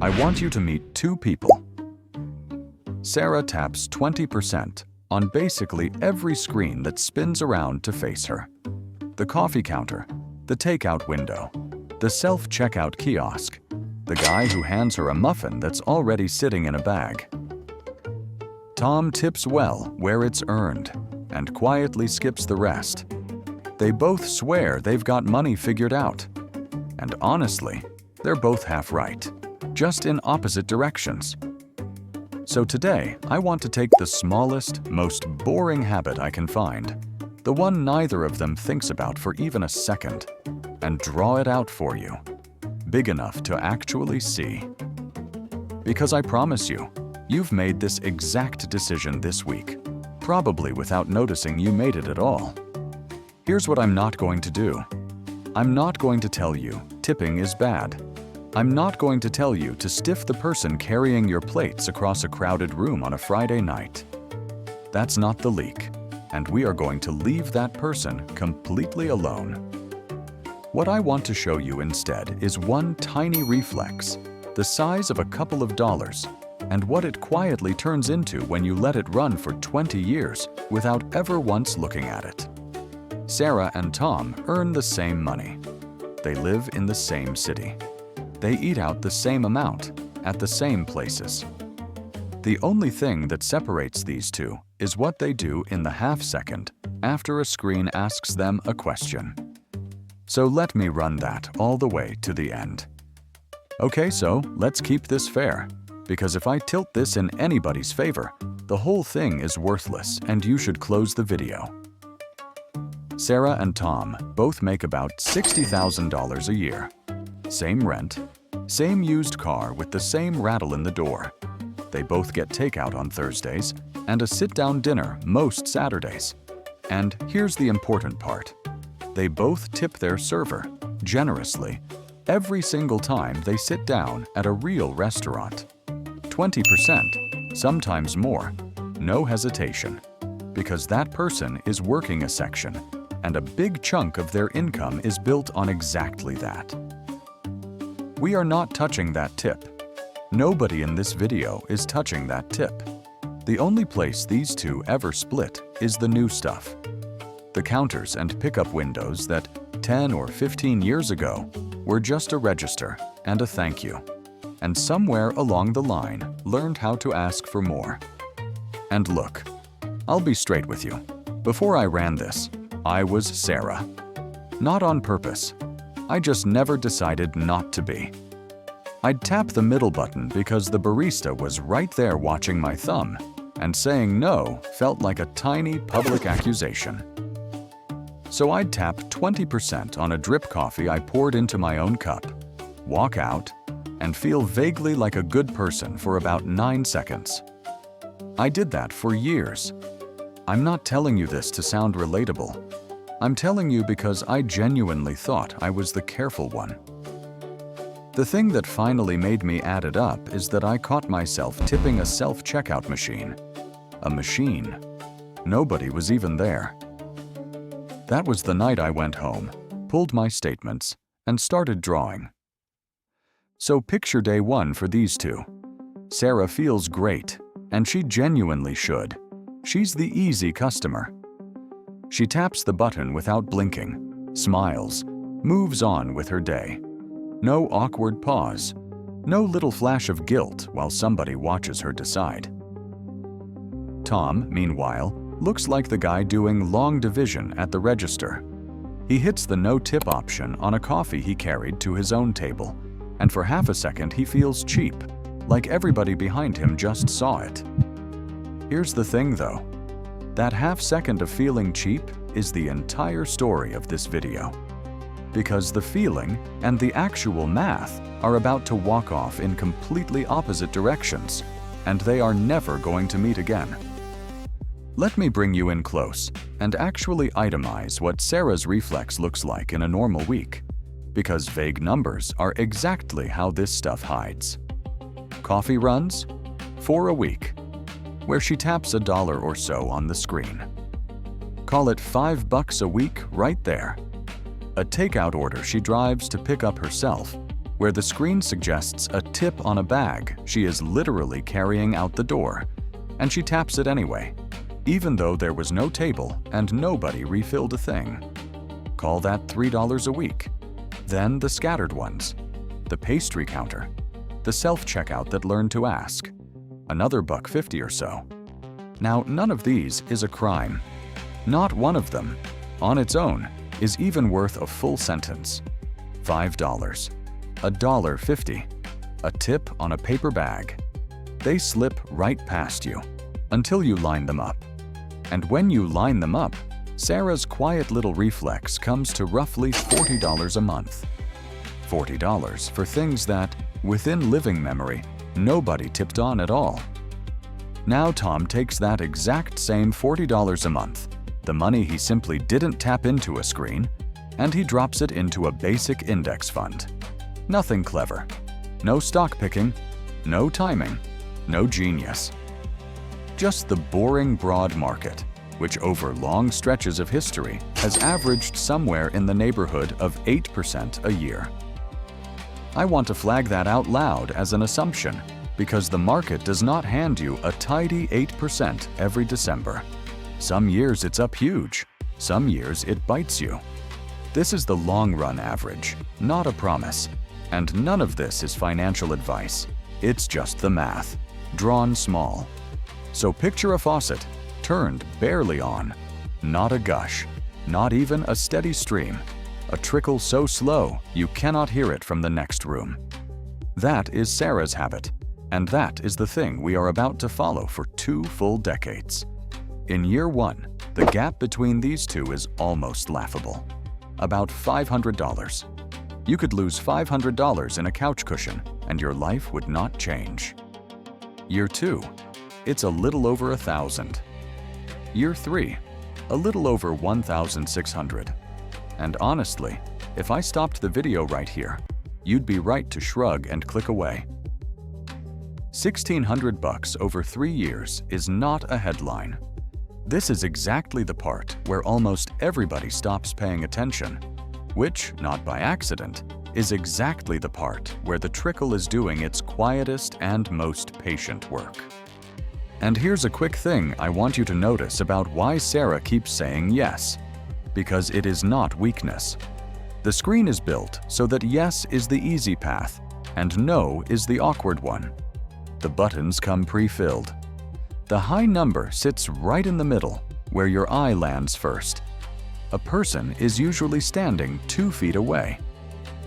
I want you to meet two people. Sarah taps 20% on basically every screen that spins around to face her. The coffee counter, the takeout window, the self-checkout kiosk, the guy who hands her a muffin that's already sitting in a bag. Tom tips well where it's earned and quietly skips the rest. They both swear they've got money figured out. And honestly, they're both half right, just in opposite directions. So today, I want to take the smallest, most boring habit I can find, the one neither of them thinks about for even a second, and draw it out for you, big enough to actually see. Because I promise you, you've made this exact decision this week, probably without noticing you made it at all. Here's what I'm not going to do. I'm not going to tell you tipping is bad. I'm not going to tell you to stiff the person carrying your plates across a crowded room on a Friday night. That's not the leak, and we are going to leave that person completely alone. What I want to show you instead is one tiny reflex, the size of a couple of dollars, and what it quietly turns into when you let it run for 20 years without ever once looking at it. Sarah and Tom earn the same money. They live in the same city. They eat out the same amount at the same places. The only thing that separates these two is what they do in the half second after a screen asks them a question. So let me run that all the way to the end. Okay, so let's keep this fair, because if I tilt this in anybody's favor, the whole thing is worthless and you should close the video. Sarah and Tom both make about $60,000 a year. Same rent, same used car with the same rattle in the door. They both get takeout on Thursdays and a sit-down dinner most Saturdays. And here's the important part. They both tip their server generously every single time they sit down at a real restaurant. 20%, sometimes more, no hesitation, because that person is working a section, and a big chunk of their income is built on exactly that. We are not touching that tip. Nobody in this video is touching that tip. The only place these two ever split is the new stuff. The counters and pickup windows that 10 or 15 years ago were just a register and a thank you, and somewhere along the line learned how to ask for more. And look, I'll be straight with you. Before I ran this, I was Sarah. Not on purpose. I just never decided not to be. I'd tap the middle button because the barista was right there watching my thumb, and saying no felt like a tiny public accusation. So I'd tap 20% on a drip coffee I poured into my own cup, walk out, and feel vaguely like a good person for about 9 seconds. I did that for years. I'm not telling you this to sound relatable. I'm telling you because I genuinely thought I was the careful one. The thing that finally made me add it up is that I caught myself tipping a self-checkout machine. A machine. Nobody was even there. That was the night I went home, pulled my statements, and started drawing. So picture day one for these two. Sarah feels great, and she genuinely should. She's the easy customer. She taps the button without blinking, smiles, moves on with her day. No awkward pause, no little flash of guilt while somebody watches her decide. Tom, meanwhile, looks like the guy doing long division at the register. He hits the no-tip option on a coffee he carried to his own table, and for half a second he feels cheap, like everybody behind him just saw it. Here's the thing though. That half second of feeling cheap is the entire story of this video. Because the feeling and the actual math are about to walk off in completely opposite directions, and they are never going to meet again. Let me bring you in close and actually itemize what Sarah's reflex looks like in a normal week, because vague numbers are exactly how this stuff hides. Coffee runs? 4 a week, where she taps $1 or so on the screen. Call it $5 a week right there. A takeout order she drives to pick up herself, where the screen suggests a tip on a bag she is literally carrying out the door, and she taps it anyway, even though there was no table and nobody refilled a thing. Call that $3 a week. Then the scattered ones, the pastry counter, the self-checkout that learned to ask, another $1.50 or so. Now, none of these is a crime. Not one of them, on its own, is even worth a full sentence. $5, $1.50, a tip on a paper bag. They slip right past you until you line them up. And when you line them up, Sarah's quiet little reflex comes to roughly $40 a month. $40 for things that, within living memory, nobody tipped on at all. Now Tom takes that exact same $40 a month, the money he simply didn't tap into a screen, and he drops it into a basic index fund. Nothing clever. No stock picking, no timing, no genius. Just the boring broad market, which over long stretches of history has averaged somewhere in the neighborhood of 8% a year. I want to flag that out loud as an assumption, because the market does not hand you a tidy 8% every December. Some years it's up huge, some years it bites you. This is the long-run average, not a promise. And none of this is financial advice. It's just the math, drawn small. So picture a faucet, turned barely on. Not a gush, not even a steady stream. A trickle so slow you cannot hear it from the next room. That is Sarah's habit, and that is the thing we are about to follow for 2 full decades. In year 1, the gap between these two is almost laughable. About $500. You could lose $500 in a couch cushion, and your life would not change. Year 2, it's a little over $1,000. Year 3, a little over $1,600. And honestly, if I stopped the video right here, you'd be right to shrug and click away. $1,600 over 3 years is not a headline. This is exactly the part where almost everybody stops paying attention, which, not by accident, is exactly the part where the trickle is doing its quietest and most patient work. And here's a quick thing I want you to notice about why Sarah keeps saying yes, because it is not weakness. The screen is built so that yes is the easy path and no is the awkward one. The buttons come pre-filled. The high number sits right in the middle, where your eye lands first. A person is usually standing 2 feet away.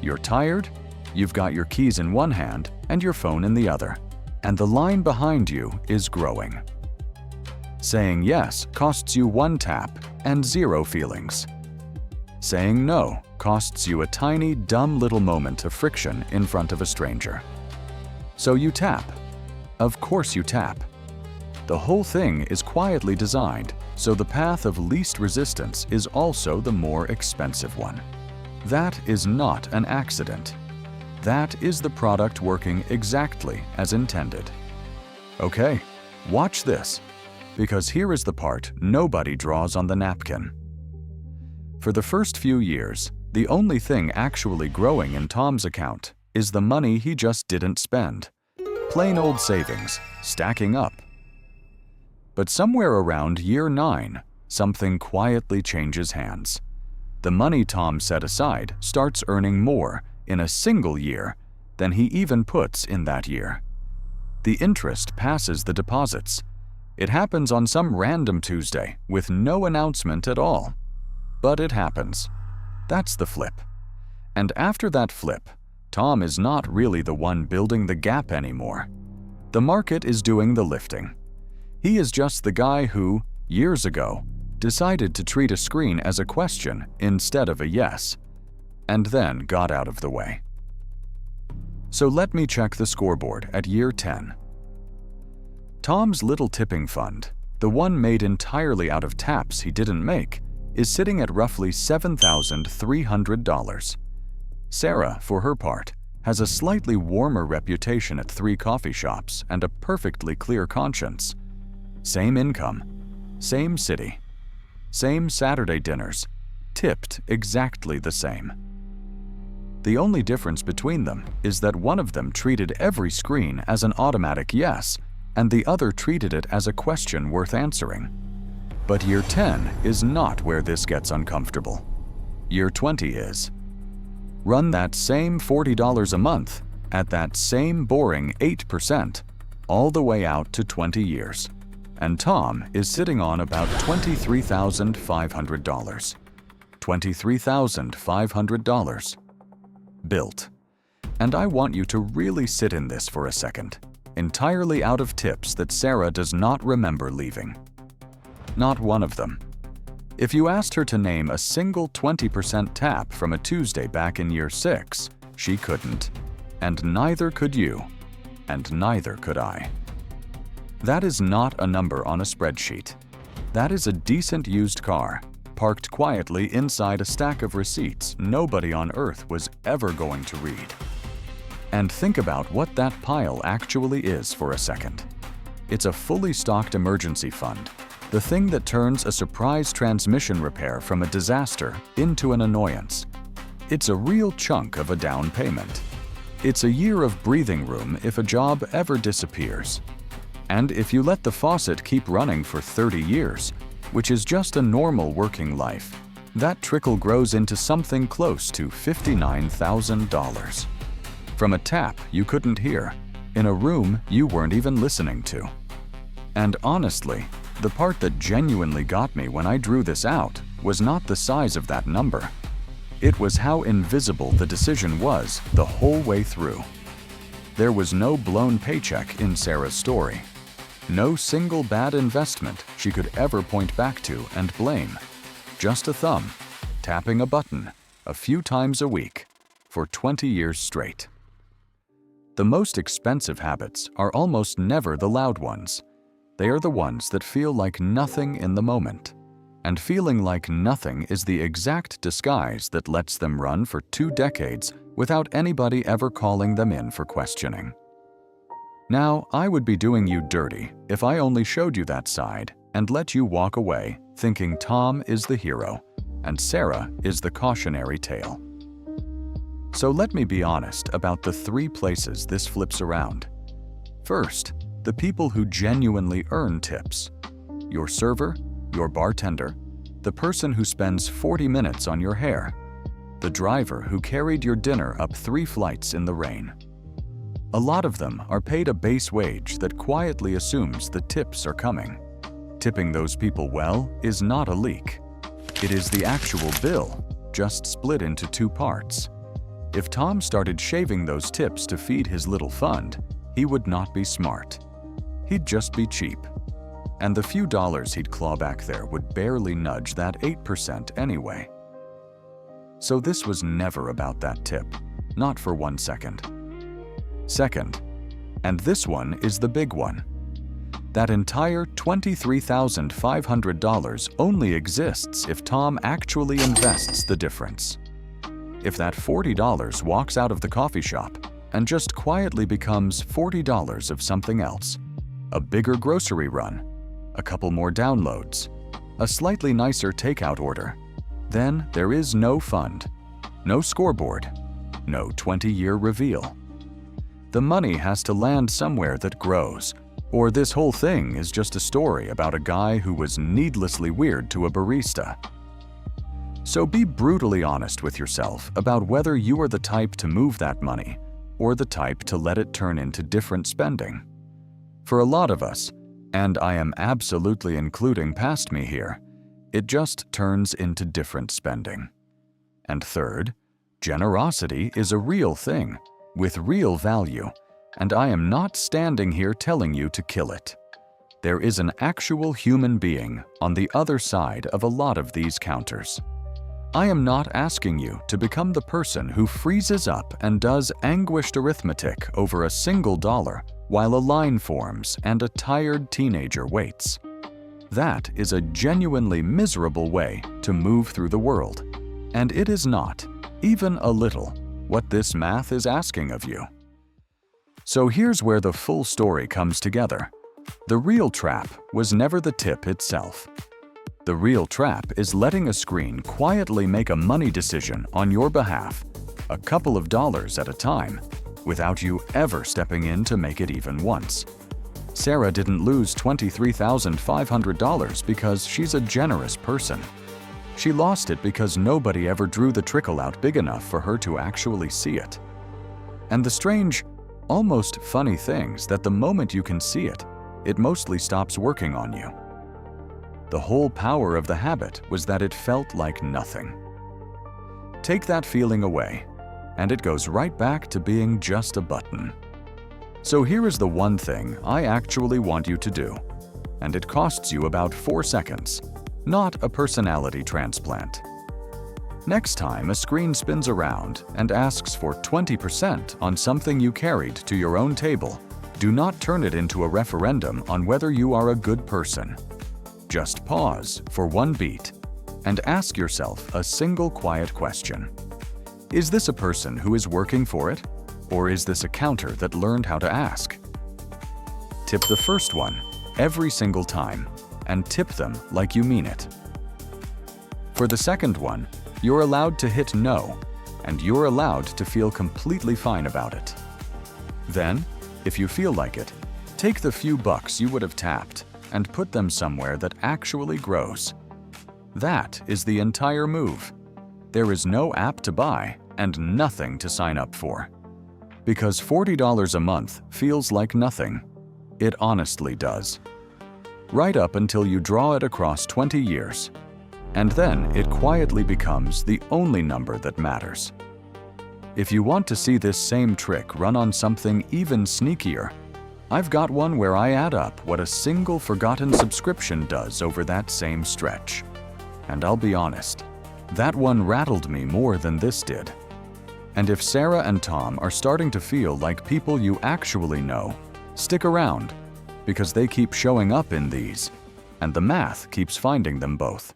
You're tired, you've got your keys in one hand and your phone in the other, and the line behind you is growing. Saying yes costs you 1 tap and 0 feelings. Saying no costs you a tiny, dumb little moment of friction in front of a stranger. So you tap. Of course you tap. The whole thing is quietly designed, so the path of least resistance is also the more expensive one. That is not an accident. That is the product working exactly as intended. Okay, watch this, because here is the part nobody draws on the napkin. For the first few years, the only thing actually growing in Tom's account is the money he just didn't spend. Plain old savings, stacking up. But somewhere around year 9, something quietly changes hands. The money Tom set aside starts earning more in a single year than he even puts in that year. The interest passes the deposits. It happens on some random Tuesday with no announcement at all. But it happens. That's the flip. And after that flip, Tom is not really the one building the gap anymore. The market is doing the lifting. He is just the guy who, years ago, decided to treat a screen as a question instead of a yes, and then got out of the way. So let me check the scoreboard at year 10. Tom's little tipping fund, the one made entirely out of taps he didn't make, is sitting at roughly $7,300. Sarah, for her part, has a slightly warmer reputation at 3 coffee shops and a perfectly clear conscience. Same income, same city, same Saturday dinners, tipped exactly the same. The only difference between them is that one of them treated every screen as an automatic yes, and the other treated it as a question worth answering. But year 10 is not where this gets uncomfortable. Year 20 is. Run that same $40 a month at that same boring 8%, all the way out to 20 years. And Tom is sitting on about $23,500. $23,500. Built. And I want you to really sit in this for a second, entirely out of tips that Sarah does not remember leaving. Not one of them. If you asked her to name a single 20% tap from a Tuesday back in year 6, she couldn't. And neither could you. And neither could I. That is not a number on a spreadsheet. That is a decent used car, parked quietly inside a stack of receipts nobody on earth was ever going to read. And think about what that pile actually is for a second. It's a fully stocked emergency fund, the thing that turns a surprise transmission repair from a disaster into an annoyance. It's a real chunk of a down payment. It's a year of breathing room if a job ever disappears. And if you let the faucet keep running for 30 years, which is just a normal working life, that trickle grows into something close to $59,000. From a tap you couldn't hear, in a room you weren't even listening to. And honestly, the part that genuinely got me when I drew this out was not the size of that number. It was how invisible the decision was the whole way through. There was no blown paycheck in Sarah's story. No single bad investment she could ever point back to and blame. Just a thumb, tapping a button a few times a week for 20 years straight. The most expensive habits are almost never the loud ones. They are the ones that feel like nothing in the moment. And feeling like nothing is the exact disguise that lets them run for 2 decades without anybody ever calling them in for questioning. Now, I would be doing you dirty if I only showed you that side and let you walk away thinking Tom is the hero and Sarah is the cautionary tale. So let me be honest about the 3 places this flips around. First, the people who genuinely earn tips. Your server, your bartender, the person who spends 40 minutes on your hair, the driver who carried your dinner up 3 flights in the rain. A lot of them are paid a base wage that quietly assumes the tips are coming. Tipping those people well is not a leak. It is the actual bill, just split into 2 parts. If Tom started shaving those tips to feed his little fund, he would not be smart. He'd just be cheap. And the few dollars he'd claw back there would barely nudge that 8% anyway. So this was never about that tip, not for 1 second. Second, and this one is the big one, that entire $23,500 only exists if Tom actually invests the difference. If that $40 walks out of the coffee shop and just quietly becomes $40 of something else, a bigger grocery run, a couple more downloads, a slightly nicer takeout order, then there is no fund, no scoreboard, no 20-year reveal. The money has to land somewhere that grows, or this whole thing is just a story about a guy who was needlessly weird to a barista. So be brutally honest with yourself about whether you are the type to move that money or the type to let it turn into different spending. For a lot of us, and I am absolutely including past me here, it just turns into different spending. And third, generosity is a real thing, with real value, and I am not standing here telling you to kill it. There is an actual human being on the other side of a lot of these counters. I am not asking you to become the person who freezes up and does anguished arithmetic over a single dollar while a line forms and a tired teenager waits. That is a genuinely miserable way to move through the world, and it is not, even a little, what this math is asking of you. So here's where the full story comes together. The real trap was never the tip itself. The real trap is letting a screen quietly make a money decision on your behalf a couple of dollars at a time, without you ever stepping in to make it even once. Sarah didn't lose $23,500 because she's a generous person. She lost it because nobody ever drew the trickle out big enough for her to actually see it. And the strange, almost funny thing's that the moment you can see it, it mostly stops working on you. The whole power of the habit was that it felt like nothing. Take that feeling away, and it goes right back to being just a button. So here is the one thing I actually want you to do, and it costs you about 4 seconds, not a personality transplant. Next time a screen spins around and asks for 20% on something you carried to your own table, do not turn it into a referendum on whether you are a good person. Just pause for one beat and ask yourself a single quiet question. Is this a person who is working for it, or is this a counter that learned how to ask? Tip the first one every single time, and tip them like you mean it. For the second one, you're allowed to hit no, and you're allowed to feel completely fine about it. Then, if you feel like it, take the few bucks you would have tapped and put them somewhere that actually grows. That is the entire move. There is no app to buy and nothing to sign up for. Because $40 a month feels like nothing. It honestly does. Right up until you draw it across 20 years. And then it quietly becomes the only number that matters. If you want to see this same trick run on something even sneakier, I've got one where I add up what a single forgotten subscription does over that same stretch. And I'll be honest, that one rattled me more than this did. And if Sarah and Tom are starting to feel like people you actually know, stick around, because they keep showing up in these, and the math keeps finding them both.